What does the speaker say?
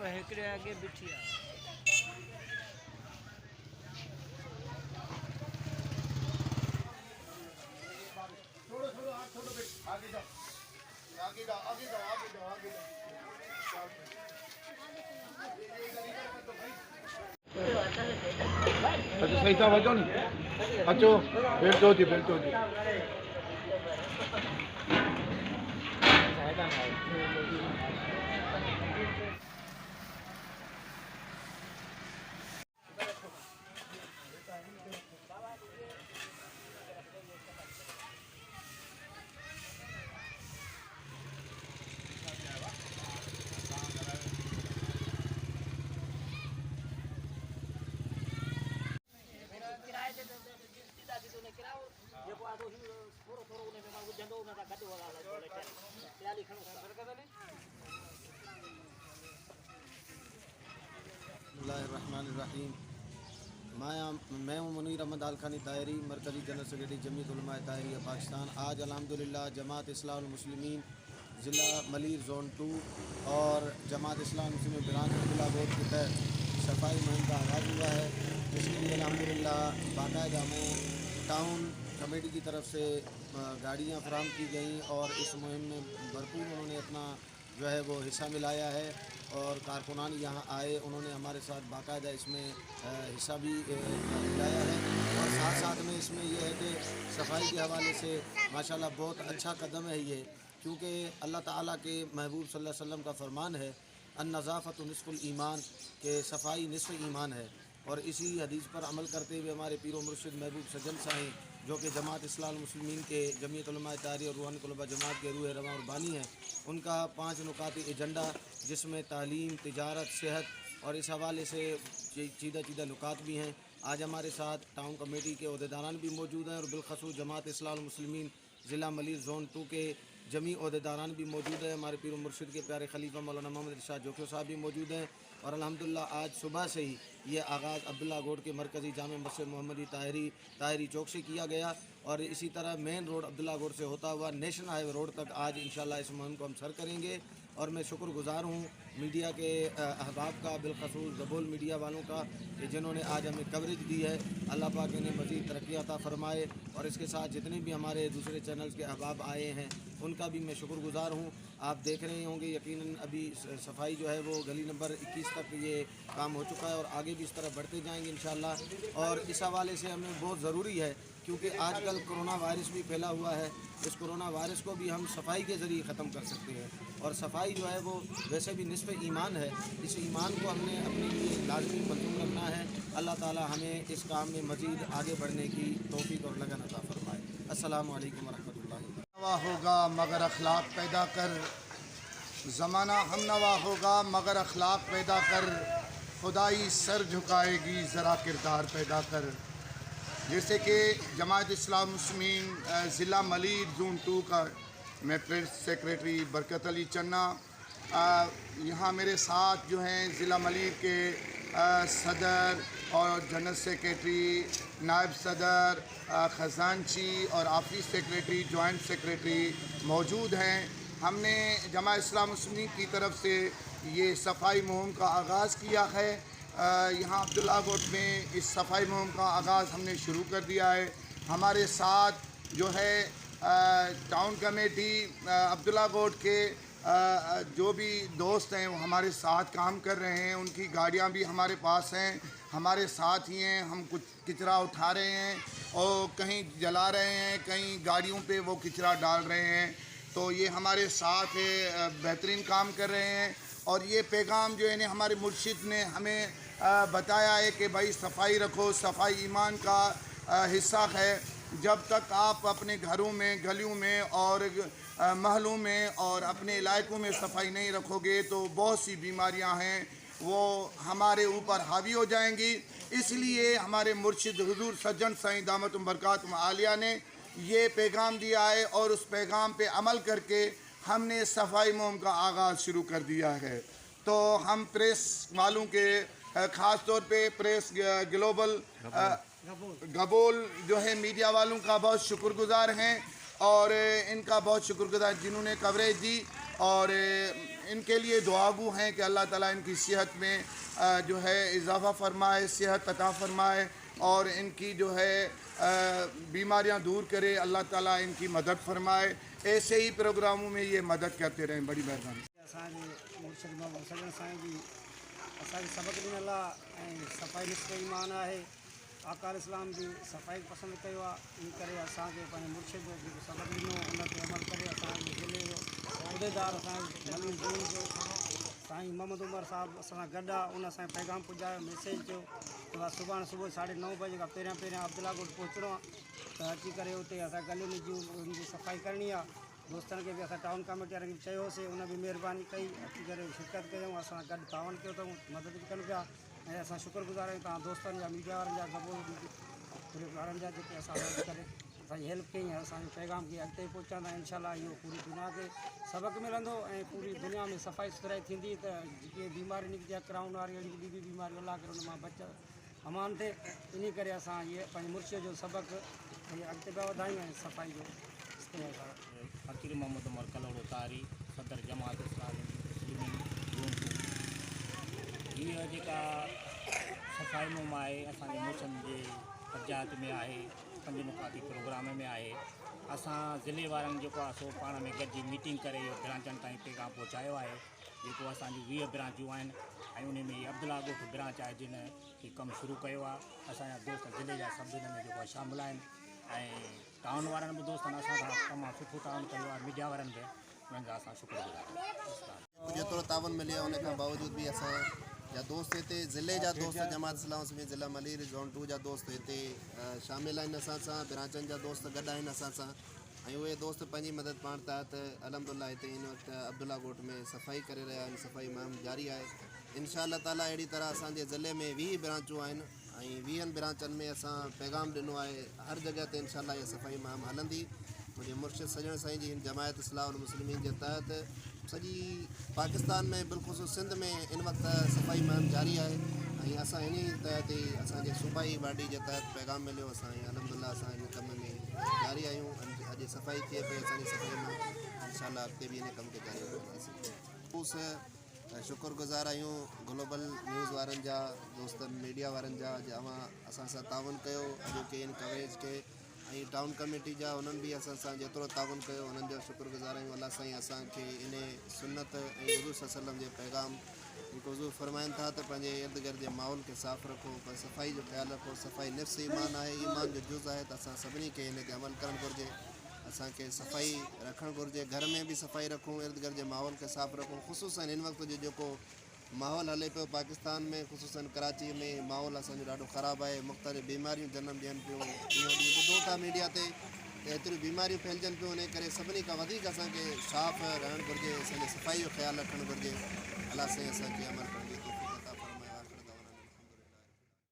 हिकिड़े आगे बिठी आहे। छोड़ो छोड़ो हाथ छोड़ो बेट, आगे जाओ आगे जाओ आगे जाओ आगे जाओ आगे जाओ। अच्छा सही था बचो नहीं अचो बैठो जी बैठो जी। बिस्मिल्लाहिर्रहमानिर्रहीम। मैं हूँ मुनीर अहमद आलखानी ताहरी, मरकज़ी जनरल सेक्रेटरी जमीयत उलमा ताहरिया पाकिस्तान। आज अल्हम्दुलिल्लाह जमात इस्लामुल मुस्लिमीन ज़िला मलीर ज़ोन 2 और जमात इस्लामुल मुस्लिमीन ब्रांच अब्दुल्ला बोर्ड के तहत सफाई मुहिम का आगाज़ हुआ है। इसके लिए अल्हम्दुलिल्लाह बाकायदा हमें टाउन कमेटी की तरफ से गाड़ियाँ फराहम की गई और इस मुहिम में भरपूर उन्होंने अपना जो है वो हिस्सा मिलाया है और कारकुनान यहाँ आए, उन्होंने हमारे साथ बाकायदा इसमें हिस्सा भी मिलाया है। और साथ साथ में इसमें यह है कि सफाई के हवाले से माशाल्लाह बहुत अच्छा कदम है ये, क्योंकि अल्लाह ताला के महबूब सल्लल्लाहु अलैहि वसल्लम का फरमान है अन-नज़ाफ़तु निस्फ़ुल ईमान, के सफाई निस्फ़ ईमान है। और इसी हदीस पर अमल करते हुए हमारे पीरो मुर्शिद महबूब सज्जन साईं, जो कि जमात इस्लामुल मुस्लिमीन के जमीयत उलमा ताहरिया और रूहानी तलबा जमात के रूह रवां और बानी हैं, उनका 5 नुकाती एजेंडा जिसमें तालीम, तिजारत, सेहत और इस हवाले से चीदा नुकात भी हैं। आज हमारे साथ टाउन कमेटी के अहदेदारान भी मौजूद हैं और बिलखसूस जमात इस्लामुल मुस्लिमीन ज़िला मलीर ज़ोन 2 के जमी अहदेदारान भी मौजूद हैं। हमारे पीर मुर्शिद के प्यारे खलीफा मौलाना मोहम्मद इरशाद जोखियो साहब भी मौजूद हैं। और अल्हम्दुलिल्लाह आज सुबह से ही ये आगाज़ अब्दुल्ला गोड के मरकज़ी जामे मस्जिद मोहम्मदी ताहरी चौक से किया गया और इसी तरह मेन रोड अब्दुल्ला गोड से होता हुआ नेशनल हाईवे रोड तक आज इंशाअल्लाह इस मुहिम को हम सर करेंगे। और मैं शुक्रगुज़ार हूँ मीडिया के अहबाब का, बिलखसूस ज़बोल मीडिया वालों का, कि जिन्होंने आज हमें कवरेज दी है। अल्लाह पाक इन्हें मज़ीद तरक्की अता फ़रमाए। और इसके साथ जितने भी हमारे दूसरे चैनल्स के अहबाब आए हैं उनका भी मैं शुक्रगुज़ार हूँ। आप देख रहे होंगे यकीनन अभी सफाई जो है वो गली नंबर 21 तक ये काम हो चुका है और आगे भी इस तरह बढ़ते जाएंगे इंशाअल्लाह। और इस हवाले से हमें बहुत ज़रूरी है, क्योंकि आजकल कोरोना वायरस भी फैला हुआ है। इस कोरोना वायरस को भी हम सफाई के ज़रिए ख़त्म कर सकते हैं। और सफाई जो है वो वैसे भी निस्फ़ ईमान है। इस ईमान को हमने अपने लिए लाज़मी मलज़ूम रखना है। अल्लाह ताला हमें इस काम में मज़ीद आगे बढ़ने की तौफ़ीक़ और लगन अता फ़रमाए। अस्सलामु अलैकुम वरहमतुल्लाहि। नवा होगा मगर अखलाक पैदा कर, ज़माना हम नवा होगा मगर अखलाक पैदा कर, खुदाई सर झुकाएगी ज़रा किरदार पैदा कर। जैसे कि जमात इस्लाम मुस्लिमीन ज़िला मलीर ज़ोन 2 का मैं प्रेस सेक्रेटरी बरकत अली चन्ना, यहाँ मेरे साथ जो हैं ज़िला मलीर के सदर और जनरल सेक्रेटरी, नायब सदर, ख़जानची और ऑफिस सेक्रेटरी, जॉइंट सेक्रेटरी मौजूद हैं। हमने जमात इस्लाम मुस्लिमीन की तरफ से ये सफाई मुहिम का आगाज़ किया है। यहाँ अब्दुल्ला गोड में इस सफाई मुहिम का आगाज़ हमने शुरू कर दिया है। हमारे साथ जो है टाउन कमेटी अब्दुल्ला गोड के जो भी दोस्त हैं वो हमारे साथ काम कर रहे हैं। उनकी गाड़ियाँ भी हमारे पास हैं, हमारे साथ ही हैं। हम कुछ कचरा उठा रहे हैं और कहीं जला रहे हैं, कहीं गाड़ियों पे वो कचरा डाल रहे हैं। तो ये हमारे साथ बेहतरीन काम कर रहे हैं। और ये पैगाम जो है हमारे मुर्शिद ने हमें बताया है कि भाई सफाई रखो, सफाई ईमान का हिस्सा है। जब तक आप अपने घरों में, गलियों में और महलों में और अपने इलाकों में सफाई नहीं रखोगे तो बहुत सी बीमारियां हैं वो हमारे ऊपर हावी हो जाएंगी। इसलिए हमारे मुर्शिद हुजूर सज्जन साईं दामतुम बरकातुम आलिया ने ये पैगाम दिया है और उस पैगाम पे अमल करके हमने सफाई मुहिम का आगाज़ शुरू कर दिया है। तो हम प्रेस वालों के ख़ास तौर पे प्रेस ग्लोबल गबोल जो है मीडिया वालों का बहुत शुक्रगुज़ार हैं और इनका बहुत शुक्रगुज़ार जिन्होंने कवरेज दी। और इनके लिए दुआगू हैं कि अल्लाह ताला इनकी सेहत में जो है इजाफ़ा फरमाए, सेहत अता फरमाए और इनकी जो है बीमारियां दूर करे। अल्लाह ताला इनकी मदद फरमाए। ऐसे ही प्रोग्रामों में ये मदद करते रहें। बड़ी मेहरबानी। असांजे मुर्शिद मोहम्मद सजन साईं जी असांखे सबक़ ॾिनल आहे ऐं सफ़ाई निस्फ़ ईमान आहे। आकार इस्लाम भी सफ़ाई पसंदि कयो आहे। इन करे असांखे पंहिंजे मुर्शिद जेको सबक़ ॾिनो उन ते अमल करे असांजे ज़िले जो उहिदेदार असांजे मलीर ज़ोन जो साईं मोहम्मद उमर साहब असां सां गॾु आहे। उन असांखे पैगाम पुॼायो, मैसेज ॾियो त सुभाणे सुबुह 9:30 बजे खां पहिरियां अब्दुल्ला ॻोठ पहुचणो आहे त अची करे उते असां गलियुनि जी उनजी सफ़ाई करणी आहे। दोस्तनि खे बि असां टाउन कमेटी वारनि खे चयोसीं, उन बि महिरबानी कई, अची करे शिरकत कयूं, असां गॾु तावन कयो अथऊं, मदद बि कनि पिया। ऐं असां शुक्रगुज़ार आहियूं तव्हां दोस्तनि जा, मीडिया वारनि जा, पूरे वारनि जा जेके असां मदद करे असांजी हेल्प कई ऐं असांजे पैगाम खे अॻिते पहुचाईंदा। इंशाल्लाह इहो पूरी दुनिया खे सबक़ मिलंदो ऐं पूरी दुनिया में सफ़ाई सुथराई थींदी त जेके बीमारी निकिती आहे क्राउन वारी अहिड़ी ॿी बि बीमारी अलाह करे उन मां बच अमान थिए। इन करे असां इहे पंहिंजे मुर्शिद जो सबक़ अॻिते पिया वधायूं ऐं सफ़ाई जो इस्तेमालु कयूं। फ़कीर मोहम्मद उमर कलोड़ो तारी सदर जमात इस्लामी मुस्लिमीन जूनपुर। हीअ जेका सफ़ाई मुहिम आहे असांजे मुल्क़नि जे पंचायत में आहे, 5 नुकाती प्रोग्राम में आहे। असां ज़िले वारनि जेको आहे सो पाण में गॾिजी मीटिंग करे इहो ब्रांचनि ताईं पैगाम पहुचायो आहे। जेको असांजी 20 ब्रांचूं आहिनि ऐं उन में अब्दुल्ला ॻोठ ब्रांच आहे जिन हीउ कमु शुरू कयो आहे। असांजा दोस्त ज़िले जा सभु हिन में जेको आहे शामिल आहिनि ऐं टाउन वारनि बि दोस्तनि असां सां तमामु सुठो ताउन कयो आहे। मीडिया वारनि खे उन्हनि जा असां शुक्रगुज़ार आहियूं। जेतिरो तावन मिलियो उन खां बावजूद बि असां जा दोस्त हिते ज़िले जा दोस्त जमात इस्लाम मुस्लिमीन ज़िला मलीर ज़ोन 2 जा दोस्त हिते शामिल आहिनि असां सां। ब्रांचनि जा दोस्त गॾु आहिनि असां सां ऐं उहे दोस्त पंहिंजी मदद पाण तहत अलहमदुलिल्लाह हिते इन वक़्तु अब्दुल्ला ॻोठ में सफ़ाई करे रहिया आहिनि। सफ़ाई मुहिम जारी आहे। इंशाअल्लाह ताला अहिड़ी तरह असांजे ज़िले में 20 ब्रांचूं आहिनि ऐं 20 ब्रांचनि में असां पैगाम ॾिनो आहे। हर जॻह ते इंशाअल्लाह इहा सफ़ाई मुहिम हलंदी। मुंहिंजे मुर्शिद सजण साईं जी जमायत इस्लाम मुस्लिमीन जे तहत सॼी पाकिस्तान में बिलख़ुसूस सिंध में इन वक़्तु सफ़ाई मुहिम जारी आहे ऐं असां इन तहत ई असांजे सूबाई बॉडी जे तहत पैगाम मिलियो। असां अलहमदुलिल्लाह असां इन कम में जारी आहियूं। अॼु सफ़ाई थिए पई असांजी सफ़ाई में इंशाअल्लाह अॻिते बि इन कम खे जारी रखंदासीं। शुक्रगुज़ार आहियूं ग्लोबल न्यूज़ वारनि जा, दोस्तनि मीडिया वारनि जा जमां असां सां तावन कयो अॼोके इन कवरेज खे ऐं टाउन कमेटी जा उन्हनि बि असां सां जेतिरो तावन कयो उन्हनि जो शुक्रगुज़ार आहियूं। अलाह साईं असांखे इन सुन्नत ऐं हुज़ूर सल्लल्लाहु अलैहि वसल्लम जे पैगाम जेको हुज़ूर फरमाइनि था त पंहिंजे इर्द गिर्द जे माहौल खे साफ़ रखो, पर सफ़ाई जो ख़्यालु रखो। सफ़ाई निफ़्स ईमान आहे, ईमान जो जुज़ आहे त असां सभिनी खे हिन ते अमल करणु घुरिजे। असांखे सफ़ाई रखणु घुरिजे, घर में बि सफ़ाई रखूं, इर्द गिर्द जे माहौल खे साफ़ रखूं। ख़ुशूसन हिन वक़्तु जो जेको माहौल हले पियो पाकिस्तान में, ख़ुशूसन कराची में माहौल असांजो ॾाढो ख़राबु आहे। मुख़्तलिफ़ बीमारियूं जनम ॾियनि पियूं। ॾींहों ॾींहुं ॿुधो था मीडिया ते त एतिरियूं बीमारियूं फैलिजनि पियूं। इन करे सभिनी खां वधीक असांखे साफ़ रहणु घुरिजे, असांजे सफ़ाई जो ख़्यालु रखणु घुरिजे। अलाह साईं असांखे अमल करण जी